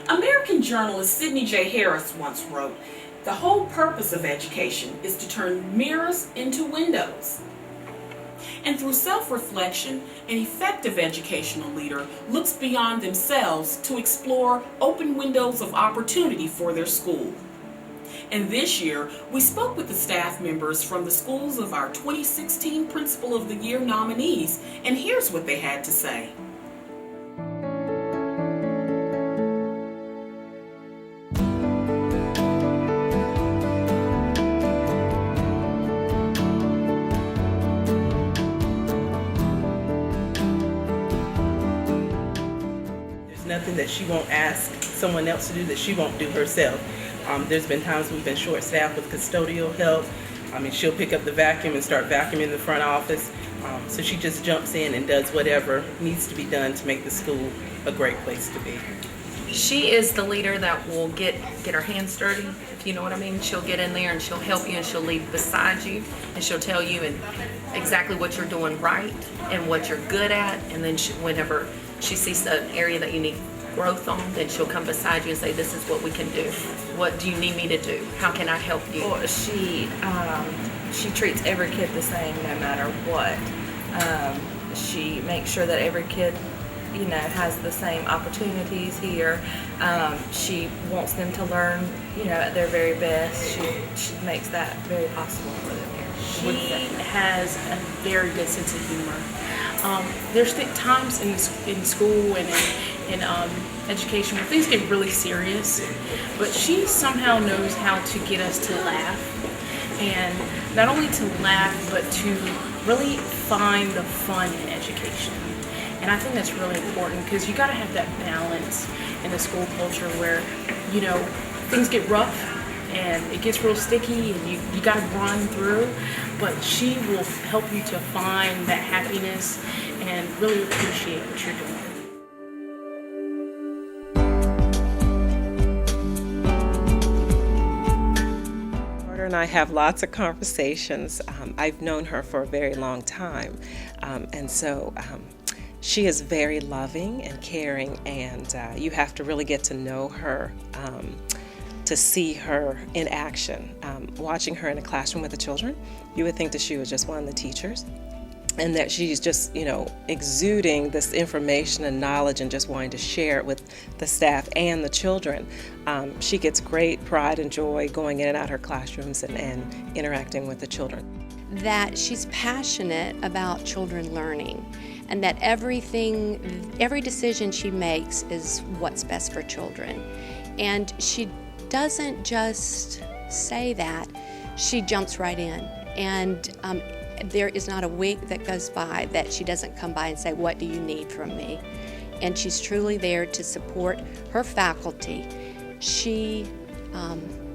American journalist Sidney J. Harris once wrote, "The whole purpose of education is to turn mirrors into windows." And through self-reflection, an effective educational leader looks beyond themselves to explore open windows of opportunity for their school. And this year, we spoke with the staff members from the schools of our 2016 Principal of the Year nominees, and here's what they had to say. Nothing that she won't ask someone else to do that she won't do herself. There's been times we've been short-staffed with custodial help. She'll pick up the vacuum and start vacuuming the front office. So she just jumps in and does whatever needs to be done to make the school a great place to be. She is the leader that will get her hands dirty, if you know what I mean. She'll get in there and she'll help you and she'll lead beside you and she'll tell you exactly what you're doing right and what you're good at. And then whenever she sees an area that you need growth on, then she'll come beside you and say, "This is what we can do. What do you need me to do? How can I help you?" Well, she treats every kid the same no matter what. She makes sure that every kid, has the same opportunities here. She wants them to learn, at their very best. She makes that very possible for them here. She has a very good sense of humor. There's times in school and in education where things get really serious, but she somehow knows how to get us to laugh, and not only to laugh, but to really find the fun in education. And I think that's really important because you got to have that balance in the school culture where, things get rough and it gets real sticky and you got to grind through, but she will help you to find that happiness and really appreciate what you're doing. Her and I have lots of conversations. I've known her for a very long time, and so she is very loving and caring, and you have to really get to know her to see her in action. Watching her in a classroom with the children, you would think that she was just one of the teachers, and that she's just, exuding this information and knowledge and just wanting to share it with the staff and the children. She gets great pride and joy going in and out her classrooms and interacting with the children. That she's passionate about children learning, and that every decision she makes is what's best for children. And she doesn't just say that, she jumps right in. And there is not a week that goes by that she doesn't come by and say, "What do you need from me?" And she's truly there to support her faculty.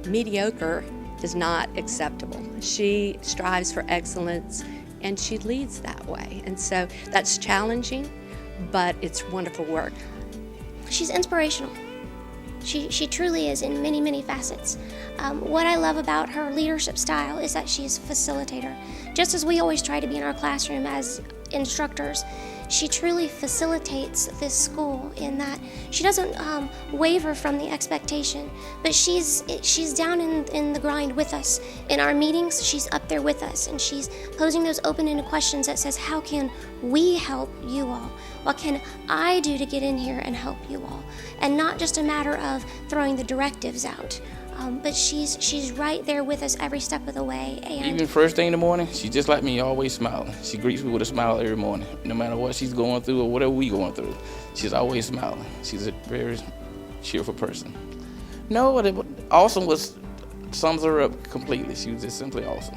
Mediocre is not acceptable. She strives for excellence, and she leads that way. And so that's challenging, but it's wonderful work. She's inspirational. She truly is in many, many facets. What I love about her leadership style is that she's a facilitator. Just as we always try to be in our classroom as instructors, she truly facilitates this school in that she doesn't waver from the expectation, but she's down in the grind with us. In our meetings, she's up there with us, and she's posing those open-ended questions that says, "How can we help you all? What can I do to get in here and help you all?" And not just a matter of throwing the directives out, but she's right there with us every step of the way. And even first thing in the morning, she's just like me, always smiling. She greets me with a smile every morning, no matter what she's going through or whatever we going through. She's always smiling. She's a very cheerful person. No, what awesome sums her up completely. She was just simply awesome.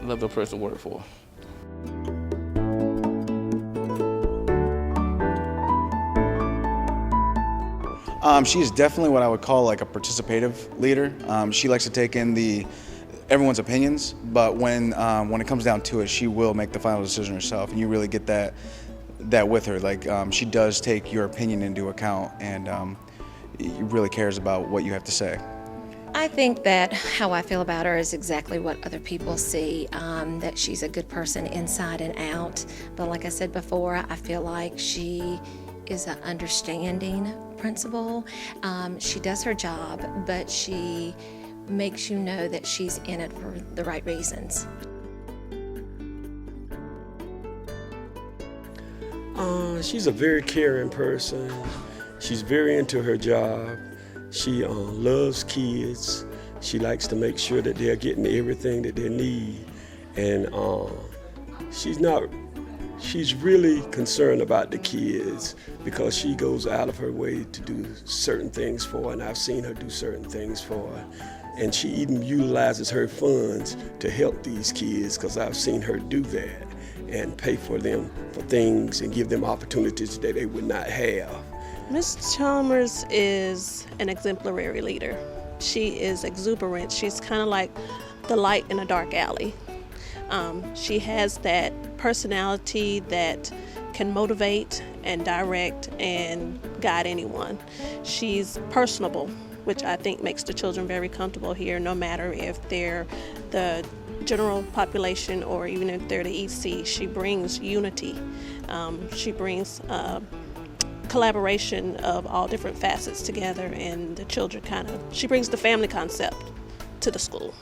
Love the person to work for. She's definitely what I would call like a participative leader. She likes to take in everyone's opinions, but when it comes down to it, she will make the final decision herself, and you really get that with her. Like she does take your opinion into account, and really cares about what you have to say. I think that how I feel about her is exactly what other people see, that she's a good person inside and out. But like I said before, I feel like she is an understanding principal. She does her job, but she makes you know that she's in it for the right reasons. She's a very caring person. She's very into her job. She loves kids. She likes to make sure that they're getting everything that they need. And she's really concerned about the kids because she goes out of her way to do certain things for her, and I've seen her do certain things for her. And she even utilizes her funds to help these kids because I've seen her do that and pay for them for things and give them opportunities that they would not have. Ms. Chalmers is an exemplary leader. She is exuberant. She's kind of like the light in a dark alley. She has that personality that can motivate and direct and guide anyone. She's personable, which I think makes the children very comfortable here, no matter if they're the general population or even if they're the EC. She brings unity. She brings collaboration of all different facets together, and the children she brings the family concept to the school.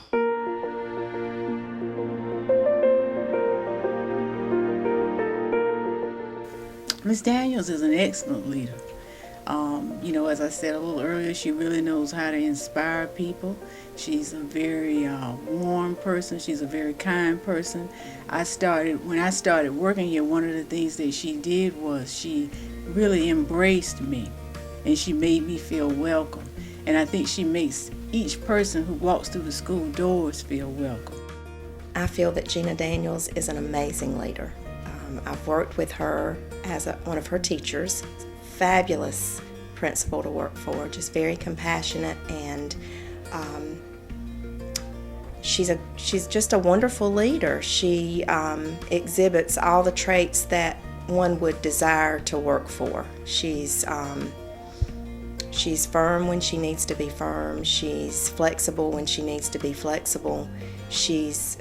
Ms. Daniels is an excellent leader. As I said a little earlier, she really knows how to inspire people. She's a very warm person. She's a very kind person. When I started working here, one of the things that she did was she really embraced me, and she made me feel welcome. And I think she makes each person who walks through the school doors feel welcome. I feel that Gina Daniels is an amazing leader. I've worked with her as one of her teachers. Fabulous principal to work for, just very compassionate, and she's just a wonderful leader. She exhibits all the traits that one would desire to work for. She's firm when she needs to be firm. She's flexible when she needs to be flexible. She's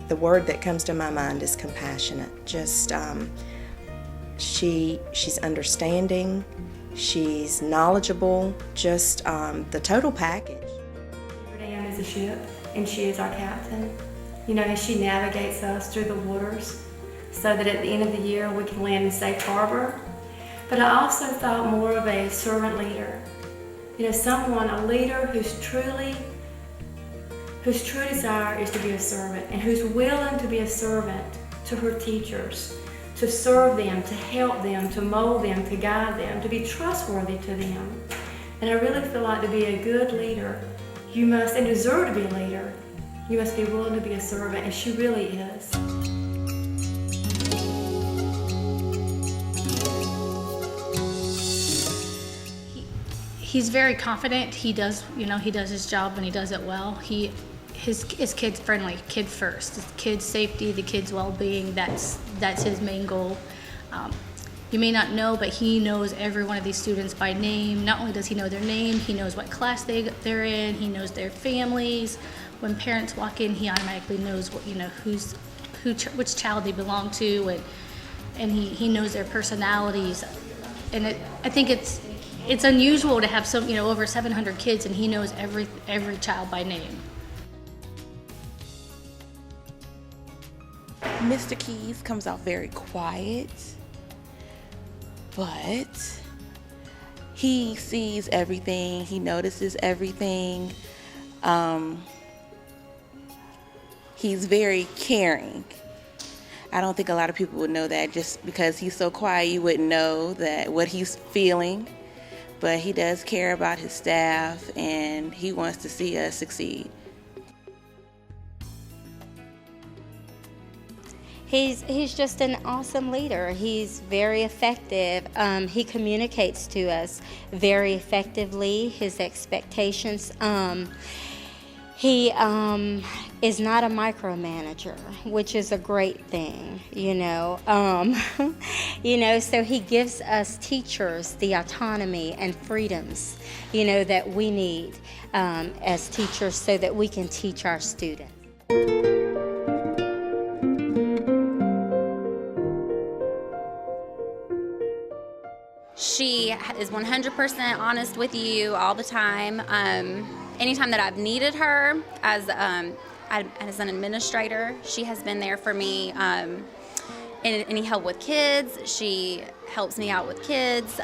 the word that comes to my mind is compassionate. Just she's understanding. She's knowledgeable. Just the total package. Our dam is a ship, and she is our captain. As she navigates us through the waters, so that at the end of the year we can land in safe harbor. But I also thought more of a servant leader. A leader whose true desire is to be a servant, and who's willing to be a servant to her teachers, to serve them, to help them, to mold them, to guide them, to be trustworthy to them. And I really feel like to be a good leader, you must, and deserve to be a leader, you must be willing to be a servant, and she really is. He's very confident. He does his job and he does it well. His kid's friendly, kid first. His kids' safety, the kids' well-being, that's his main goal. You may not know, but he knows every one of these students by name. Not only does he know their name, he knows what class they're in, he knows their families. When parents walk in, he automatically knows which child they belong to, and he knows their personalities. And I think it's unusual to have over 700 kids, and he knows every child by name. Mr. Keys comes out very quiet, but he sees everything, he notices everything. He's very caring. I don't think a lot of people would know that. Just because he's so quiet, you wouldn't know that what he's feeling. But he does care about his staff, and he wants to see us succeed. He's just an awesome leader. He's very effective. He communicates to us very effectively his expectations. He is not a micromanager, which is a great thing, so he gives us teachers the autonomy and freedoms, that we need as teachers so that we can teach our students. She is 100% honest with you all the time. Anytime that I've needed her as an administrator, she has been there for me. Any help with kids, she helps me out with kids.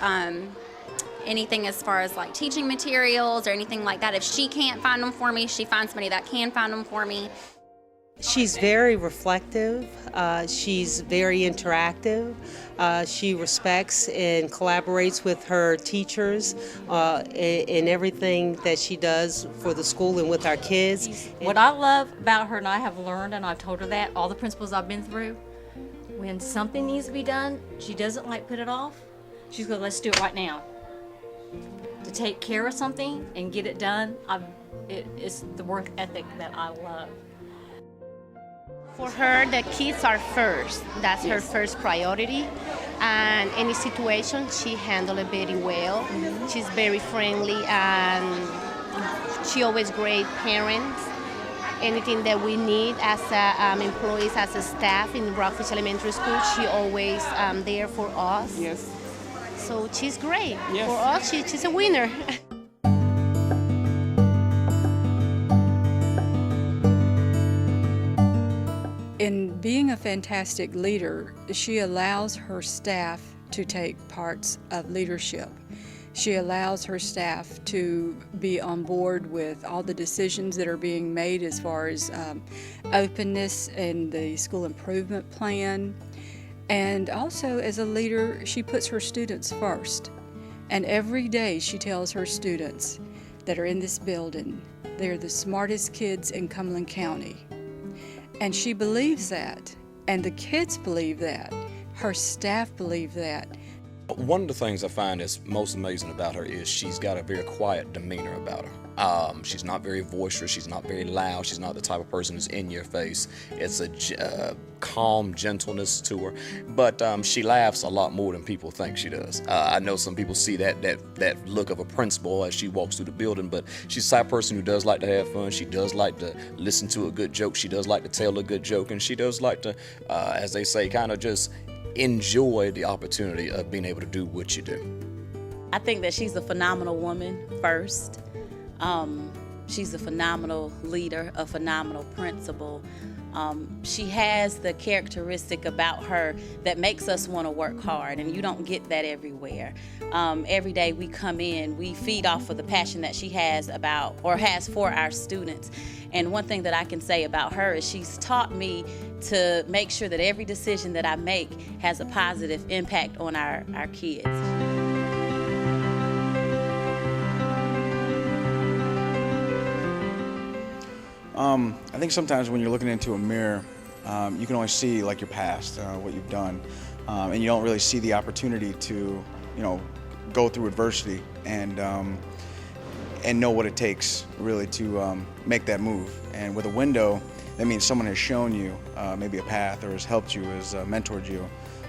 Anything as far as like teaching materials or anything like that, if she can't find them for me, she finds somebody that can find them for me. She's very reflective. She's very interactive. She respects and collaborates with her teachers in everything that she does for the school and with our kids. What I love about her, and I have learned, and I've told her that, all the principals I've been through, when something needs to be done, she doesn't like put it off. She's going, let's do it right now. To take care of something and get it done, it's the work ethic that I love. For her, the kids are first. That's her first priority. And any situation, she handles it very well. She's very friendly and she always great parents. Anything that we need as employees, as a staff in Rockfish Elementary School, she always there for us. Yes. So she's great. Yes. For us, she's a winner. In being a fantastic leader, she allows her staff to take parts of leadership. She allows her staff to be on board with all the decisions that are being made as far as openness in the school improvement plan. And also, as a leader, she puts her students first. And every day she tells her students that are in this building, they're the smartest kids in Cumberland County. And she believes that, and the kids believe that, her staff believe that. One of the things I find is most amazing about her is she's got a very quiet demeanor about her. She's not very boisterous, she's not very loud, she's not the type of person who's in your face. It's a calm gentleness to her, but she laughs a lot more than people think she does. I know some people see that look of a principal as she walks through the building, but she's the type of person who does like to have fun. She does like to listen to a good joke, she does like to tell a good joke, and she does like to, as they say, kind of just enjoy the opportunity of being able to do what you do. I think that she's a phenomenal woman first. She's a phenomenal leader, a phenomenal principal. She has the characteristic about her that makes us want to work hard, and you don't get that everywhere. Every day we come in, we feed off of the passion that she has about or has for our students. And one thing that I can say about her is she's taught me to make sure that every decision that I make has a positive impact on our kids. I think sometimes when you're looking into a mirror, you can only see like your past, what you've done, and you don't really see the opportunity to, go through adversity and know what it takes really to make that move. And with a window, that means someone has shown you maybe a path or has helped you, has mentored you,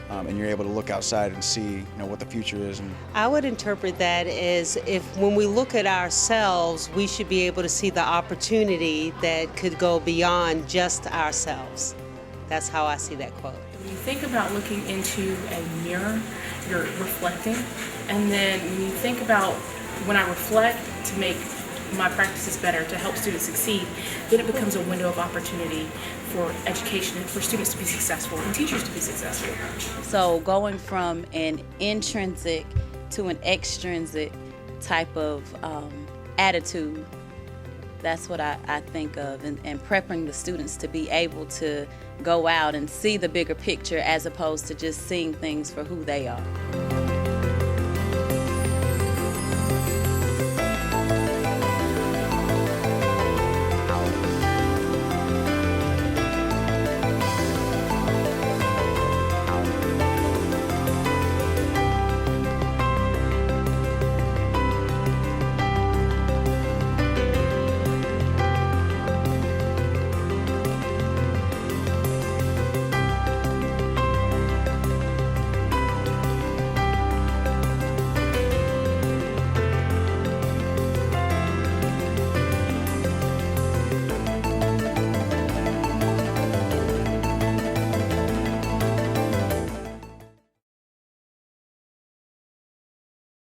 and you're able to look outside and see what the future is. And I would interpret that as if when we look at ourselves, we should be able to see the opportunity that could go beyond just ourselves. That's how I see that quote. When you think about looking into a mirror, you're reflecting. And then when you think about when I reflect to make my practices better, to help students succeed, then it becomes a window of opportunity for education and for students to be successful and teachers to be successful. So going from an intrinsic to an extrinsic type of attitude, that's what I think of, and prepping the students to be able to go out and see the bigger picture as opposed to just seeing things for who they are.